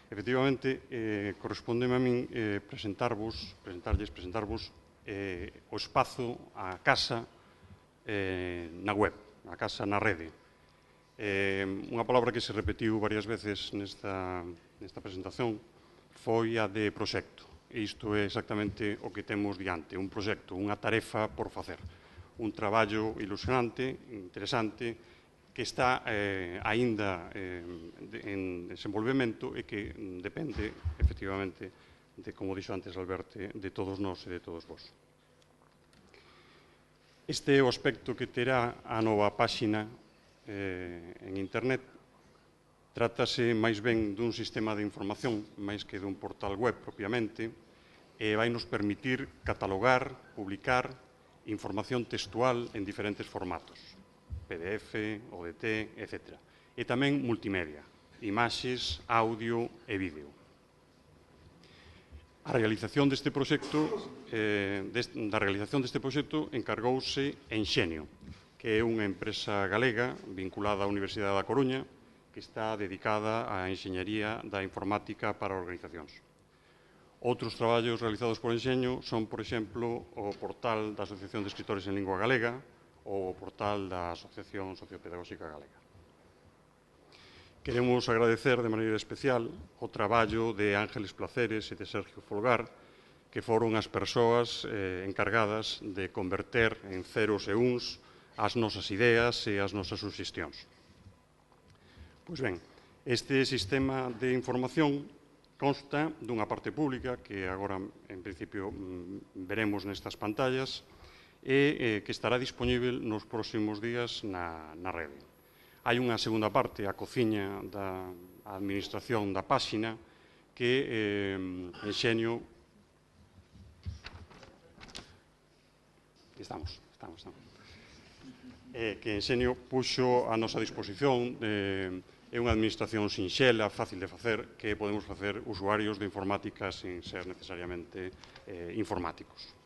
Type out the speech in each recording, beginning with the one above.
Efectivamente, correspondeme a min presentarvos o espazo, a casa na web, a casa na rede. Unha palabra que se repetiu varias veces nesta presentación foi a de proxecto. E isto é exactamente o que temos diante, un proxecto, unha tarefa por facer. Un traballo ilusionante, interesante, que está aínda en desenvolvemento e que depende, efectivamente, de, como dixo antes Alberto, de todos nós e de todos vós. Este é o aspecto que terá a nova páxina en Internet. Trátase máis ben dun sistema de información, máis que dun portal web propiamente, e vai nos permitir catalogar, publicar información textual en diferentes formatos, PDF, ODT, etc. E tamén multimedia, imaxes, audio e vídeo. A realización deste proxecto, encargouse Enxenio, que é unha empresa galega vinculada á Universidade da Coruña, que está dedicada á enxeñaría da informática para organizacións. Outros traballos realizados por Enxenio son, por exemplo, o portal da Asociación de Escritores en Lingua Galega ou o portal da Asociación Sociopedagóxica Galega. Queremos agradecer de maneira especial o traballo de Ángeles Placeres e de Sergio Folgar, que foron as persoas encargadas de converter en ceros e uns as nosas ideas e as nosas suxestións. Pois ben, este sistema de información consta dunha parte pública que agora, en principio, veremos nestas pantallas e que estará dispoñível nos próximos días na rede. Hai unha segunda parte, a cociña da administración da páxina, que Enxenio... Estamos. Que Enxenio puxo a nosa disposición. É unha administración sinxela, fácil de facer, que podemos facer usuarios de informática sin ser necesariamente informáticos.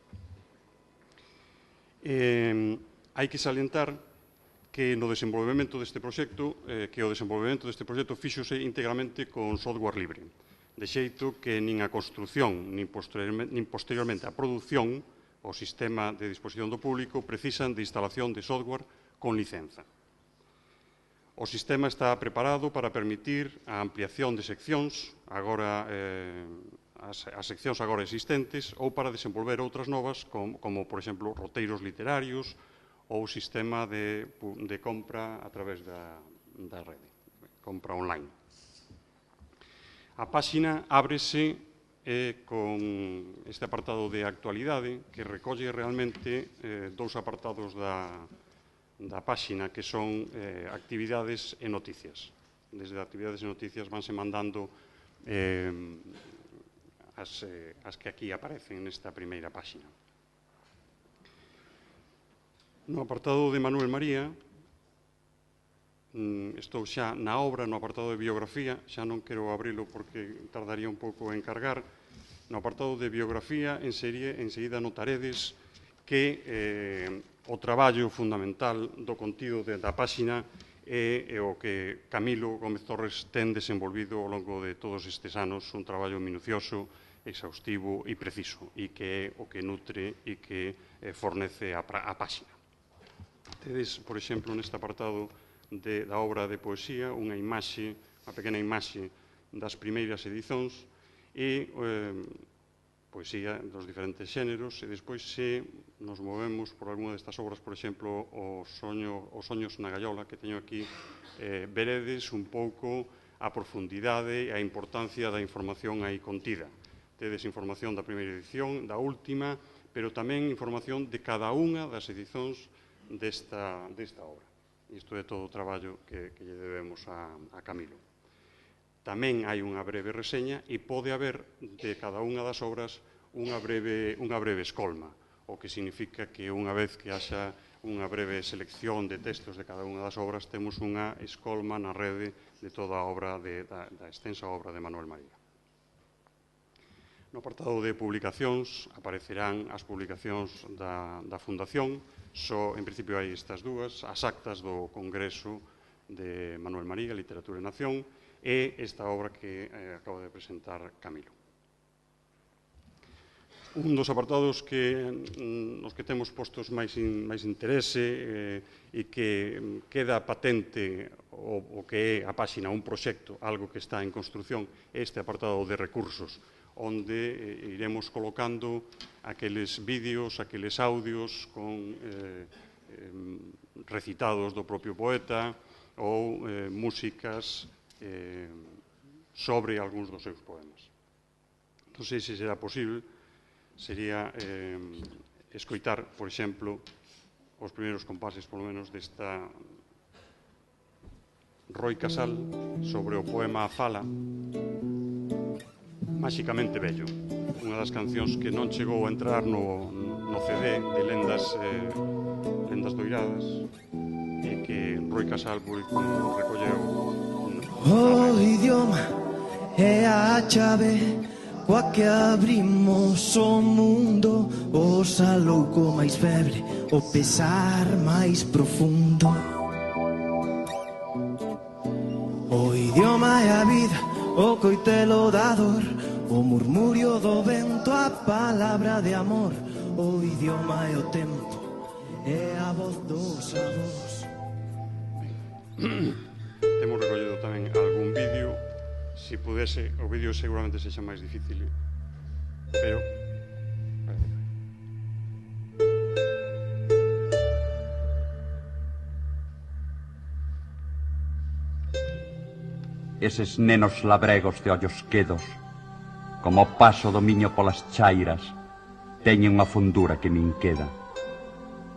Hai que salientar que o desenvolvemento deste proxecto fíxose íntegramente con software libre, de xeito que nin a construción, nin posteriormente a produción, o sistema de disposición do público, precisan de instalación de software con licenza. O sistema está preparado para permitir a ampliación de seccións, as seccións agora existentes, ou para desenvolver outras novas, como, por exemplo, roteiros literarios ou sistema de compra a través da rede, compra online. A páxina ábrese con este apartado de actualidade, que recolle realmente dous apartados da páxina, que son actividades e noticias. Desde actividades e noticias vanse mandando as que aquí aparecen nesta primeira páxina. No apartado de Manuel María, estou xa na obra, no apartado de biografía, xa non quero abrilo porque tardaría un pouco en cargar. No apartado de biografía, enseguida notaredes que o traballo fundamental do contido da páxina é o que Camilo Gómez Torres ten desenvolvido ao longo de todos estes anos, un traballo minucioso, exhaustivo e preciso, e que é o que nutre e que fornece a páxina. Tedes, por exemplo, neste apartado da obra de poesía, unha pequena imaxe das primeiras edicións e poesía dos diferentes xéneros, e despois se nos movemos por algunha destas obras, por exemplo, Os soños na gaiola, que teño aquí, veredes un pouco a profundidade e a importancia da información aí contida. Tedes información da primeira edición, da última, pero tamén información de cada unha das edicións desta obra. Isto é todo o traballo que lle debemos a Camilo. Tamén hai unha breve reseña e pode haber de cada unha das obras unha breve escolma, o que significa que unha vez que haxa unha breve selección de textos de cada unha das obras, temos unha escolma na rede de toda a obra, da extensa obra de Manuel María. No apartado de publicacións aparecerán as publicacións da Fundación. En principio hai estas dúas, as actas do Congreso de Manuel María, Literatura e Nación, e esta obra que acaba de presentar Camilo. Un dos apartados nos que temos postos máis interese e que queda patente o que é a páxina, un proxecto, algo que está en construción, este apartado de recursos, onde iremos colocando aqueles vídeos, aqueles audios con recitados do propio poeta ou músicas sobre algúns dos seus poemas. Non sei se será posible, sería escoitar, por exemplo, os primeiros compases, polo menos, desta Roi Casal sobre o poema A Fala, Máxicamente Bello, unha das cancións que non chegou a entrar no CD de Lendas Doiradas e que Roi Casal recolleu. O idioma é a chave coa que abrimos o mundo, o salouco máis feble, o pesar máis profundo. O idioma é a vida, o coitelo da dor, o murmurio do vento, a palabra de amor. O idioma é o tempo, é a voz dos avós. Temos recollido tamén algún vídeo. Se pudese, o vídeo seguramente sexa máis difícil, pero eses nenos labregos de ollos quedos, como o paso do miño polas chairas, teñen unha fondura que me inqueda.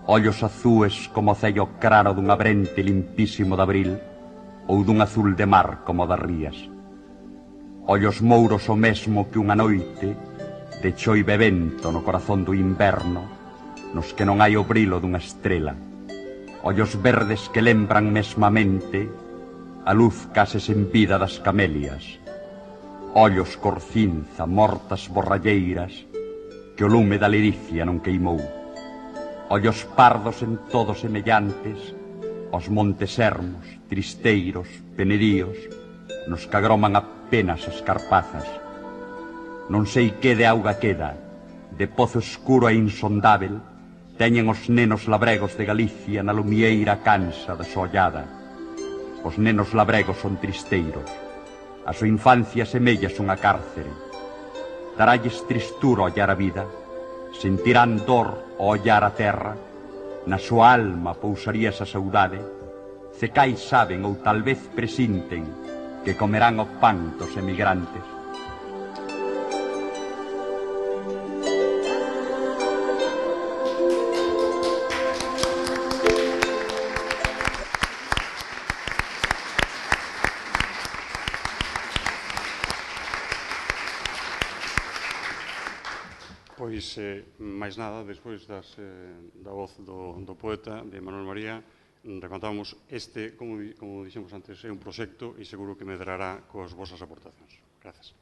Ollos azúes como o cello craro dun abrente limpísimo de abril, ou dun azul de mar como das rías. Ollos mouros o mesmo que unha noite de choive vento no corazón do inverno, nos que non hai o brilo dunha estrela. Ollos verdes que lembran mesmamente a luz case sen vida das camelias. Ollos cor cinza, mortas borralleiras, que o lume da liricia non queimou. Ollos pardos en todo semellantes aos montes ermos, tristeiros, penedíos, nos que agroman apenas as carpazas. Non sei que de auga queda, de pozo escuro e insondável, teñen os nenos labregos de Galicia na lumieira cansa da sollada. Os nenos labregos son tristeiros, a súa infancia semella unha cárcere. Daralles tristura ollar a vida, sentirán dor ao ollar a terra, na súa alma pousaría esa saudade, cecais saben ou tal vez presinten que comerán o pan dos emigrantes. Pois, máis nada, despois da voz do poeta, de Manuel María, recontamos este, como dixemos antes, é un proxecto e seguro que medrará coas vosas aportacións. Grazas.